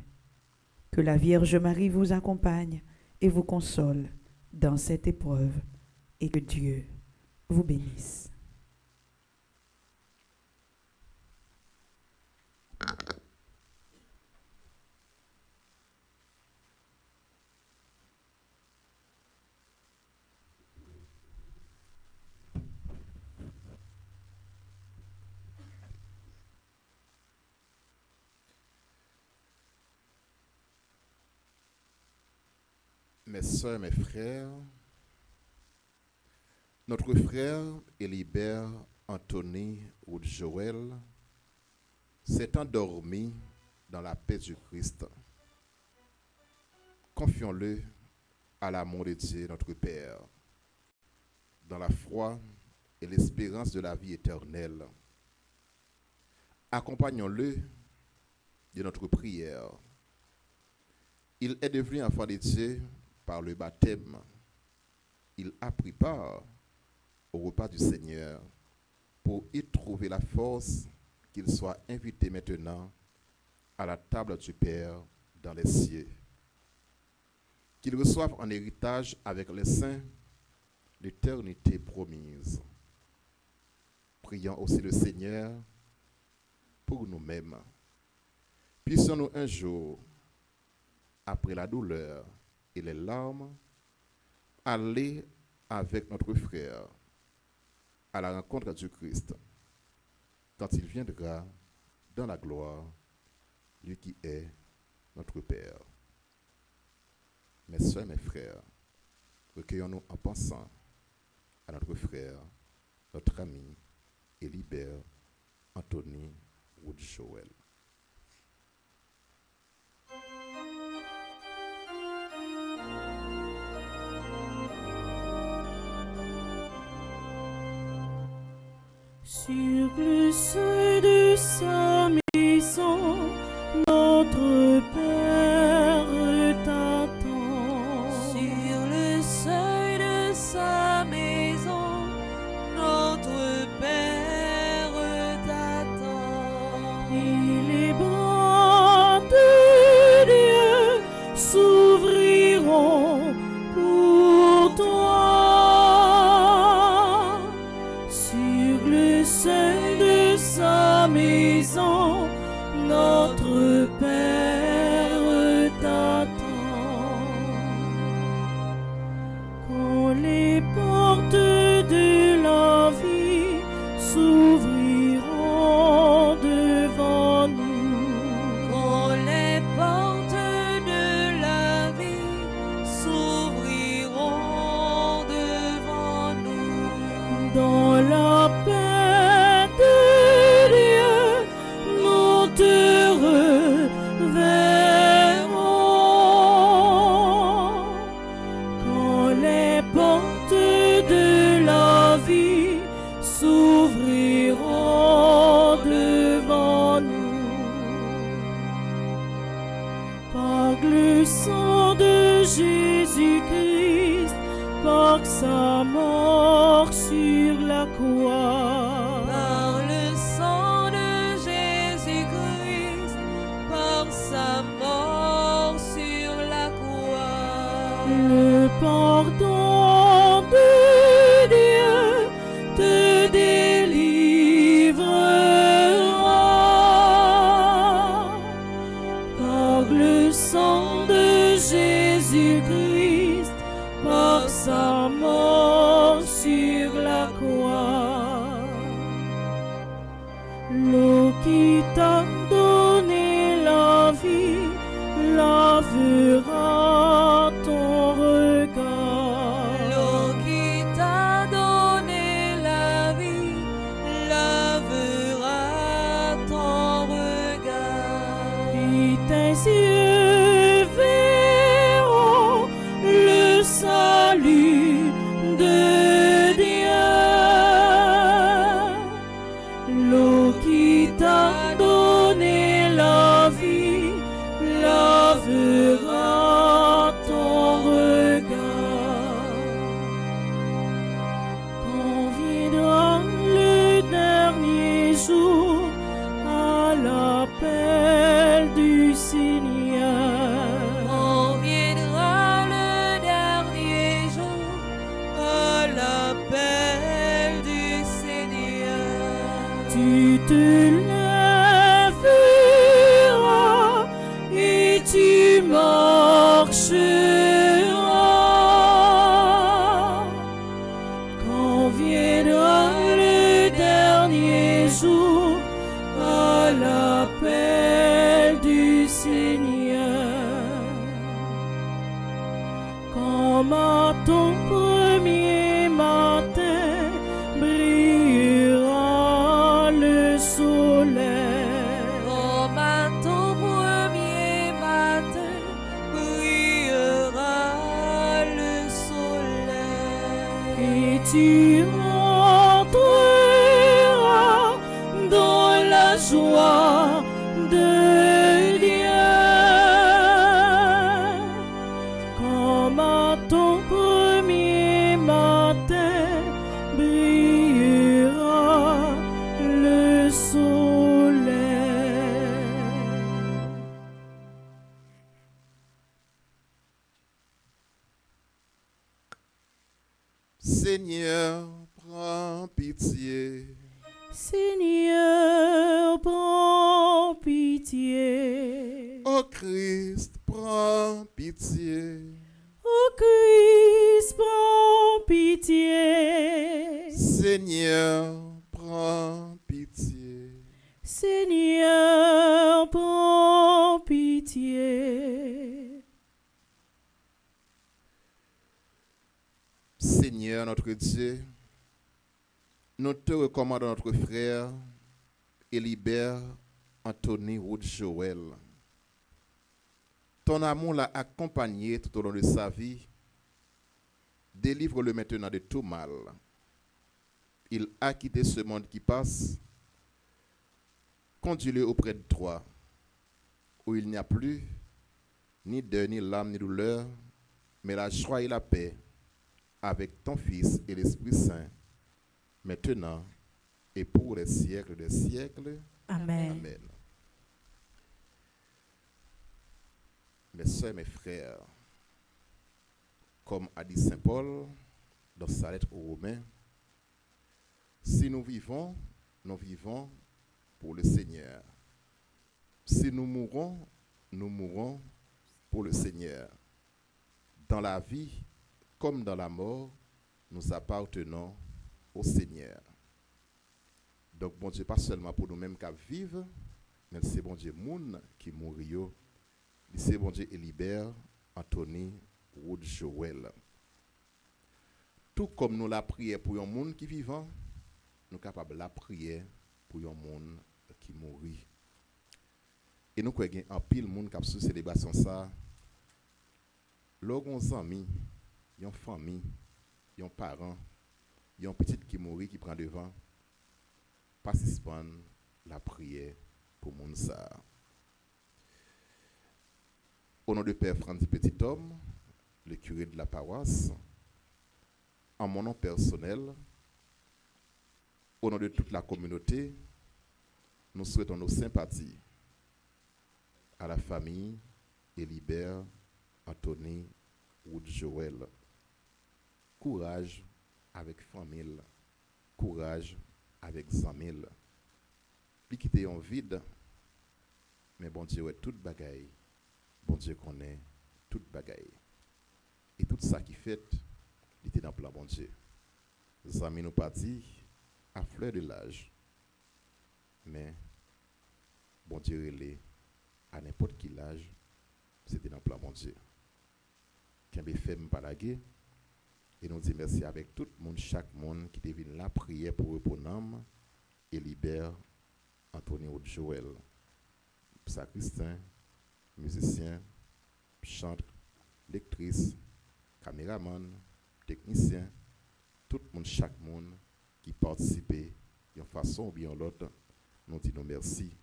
Que la Vierge Marie vous accompagne et vous console dans cette épreuve et que Dieu vous bénisse. Mes soeurs, mes frères, notre frère Élibert Anthony Wood Joel s'est endormi dans la paix du Christ. confions-le à l'amour de Dieu, notre Père, dans la foi et l'espérance de la vie éternelle. Accompagnons-le de notre prière. Il est devenu enfant de Dieu par le baptême. Il a pris part au repas du Seigneur pour y trouver la force qu'il soit invité maintenant à la table du Père dans les cieux. Qu'il reçoive en héritage avec les saints l'éternité promise. Prions aussi le Seigneur pour nous-mêmes. Puissions-nous un jour, après la douleur et les larmes, aller avec notre frère à la rencontre du Christ, quand il viendra dans la gloire, lui qui est notre Père. Mes soeurs, mes frères, recueillons-nous en pensant à notre frère, notre ami, Élibert Anthony Wood-Joel. Sur le seuil de sa maison, notre Père t'attend. Sur le seuil de sa maison, notre Père t'attend. Et les bras de Dieu s'ouvriront pour toi. Sur le seuil de sa maison, notre Père t'attend. Quand les portes de la vie s'ouvriront devant nous, Quand les portes de la vie s'ouvriront devant nous, dans la paix de Dieu, nous te reverrons. Quand les portes de la vie s'ouvriront devant nous, par le sang de Jésus-Christ, par sa mort sur la croix. par le sang de Jésus-Christ, par sa mort sur la croix. Le pardon de Dieu te délivrera. Par le sang de Jésus-Christ, par sa mort sur la croix. L'eau qui t'a donné la vie lavera ton regard. L'eau qui t'a donné la vie lavera ton regard. Et tes yeux verront le salut de Dieu. L'eau qui t'a donné la vie lavera ton regard. Quand viendra le dernier jour à l'appel du Seigneur, Quand viendra le dernier jour à l'appel du Seigneur, tu te lèveras et tu marcheras. Quand viendra le dernier jour à l'appel du Seigneur, comme à ton premier matin brillera le soleil. comme à ton premier matin brillera tu entreras dans la joie de Dieu. Comme à ton premier matin brillera le soleil. Seigneur, prends pitié. Seigneur, prends pitié. Ô Christ, prends pitié. Ô Christ, prends pitié. Seigneur, prends pitié. Seigneur, prends pitié. Seigneur notre Dieu, nous te recommandons notre frère Élibert Anthony Wood Joël. Ton amour l'a accompagné tout au long de sa vie. Délivre-le maintenant de tout mal. Il a quitté ce monde qui passe. Conduis-le auprès de toi, où il n'y a plus ni deuil, ni larmes, ni douleur, mais la joie et la paix avec ton Fils et l'Esprit Saint, maintenant et pour les siècles des siècles. Amen. Amen. Mes soeurs et mes frères, comme a dit Saint Paul dans sa lettre aux Romains, si nous vivons pour le Seigneur. Si nous mourons pour le Seigneur. Dans la vie comme dans la mort, nous appartenons au Seigneur. Donc, bon Dieu, pas seulement pour nous-mêmes qui vivons, mais c'est bon Dieu, moun qui mourit. C'est bon Dieu, Élibert Anthony Wood Joël. Tout comme nous la prière pour un monde qui vivant, nous sommes capables de la prière pour un monde qui mourit. Et nous avons un pile monde qui a sous célébration ça. Lorsqu'on amis, une famille, un parent, un petit qui mourit qui prend devant, participant la prière pour monde ça. Au nom de Père Francis Petit Homme, le curé de la paroisse, en mon nom personnel, au nom de toute la communauté, nous souhaitons nos sympathies à la famille Élibert Anthony Wood Joël. Courage avec famille, courage avec zamil. Li quitter en vide, mais bon Dieu est toute bagaille. Bon Dieu connaît toute bagaille. Et tout ça qui fait, il était dans le plan bon Dieu. Zami nous parti à fleur de l'âge. Mais bon Dieu relais à n'importe quel âge, c'était dans le plan bon Dieu. Qu'un fait m'palaguer et nous dit merci avec tout le monde, chaque monde qui est venu la prière pour eux et libère Anthony Wood Joël, sacristain, musicien, chanteur, lectrice, caméraman, technicien, tout le monde, chaque monde qui participait d'une façon ou bien l'autre, nous disons merci.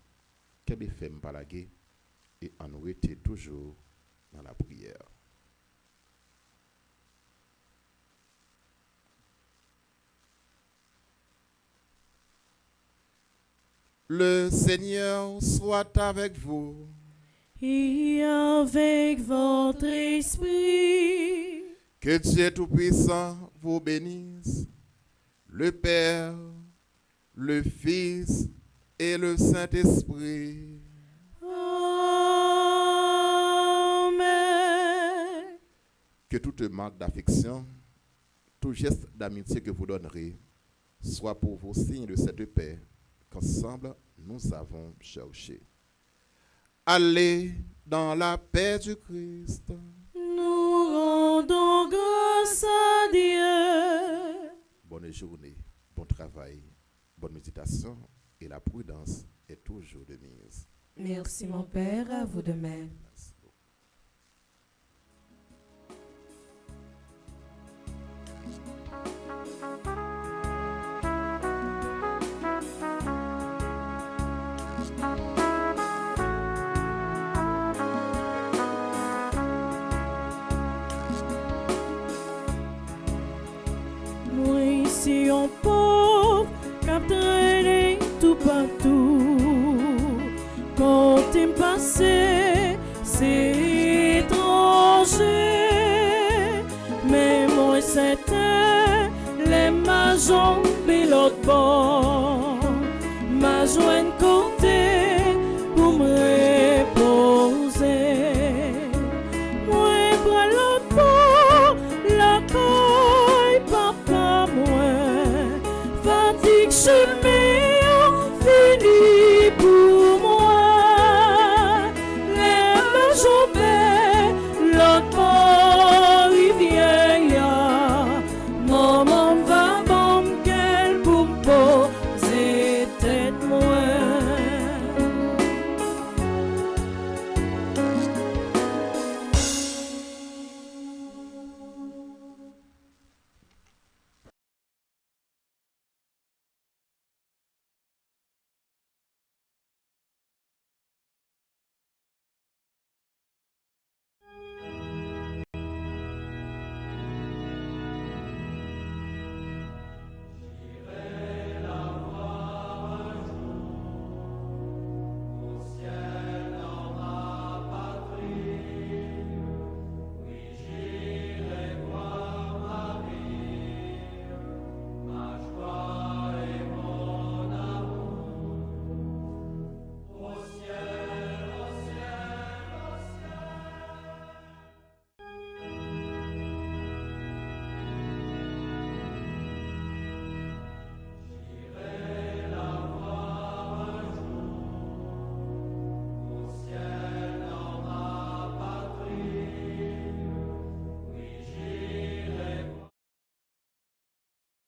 Qu'elle fait m'palaguer et en nous était toujours dans la prière. Le Seigneur soit avec vous. Et avec votre esprit. Que Dieu Tout-Puissant vous bénisse, le Père, le Fils et le Saint-Esprit. Amen. Que toute marque d'affection, tout geste d'amitié que vous donnerez, soit pour vos signes de cette paix qu'ensemble nous avons cherché. Allez dans la paix du Christ. Nous rendons grâce à Dieu. Bonne journée, bon travail, bonne méditation et la prudence est toujours de mise. Merci mon Père, à vous de même. Merci beaucoup. gens pauvres qui traînent tout partout. Quand t'es passé, c'est étranger, mais moi c'était les majons et l'autre bord, ma jointe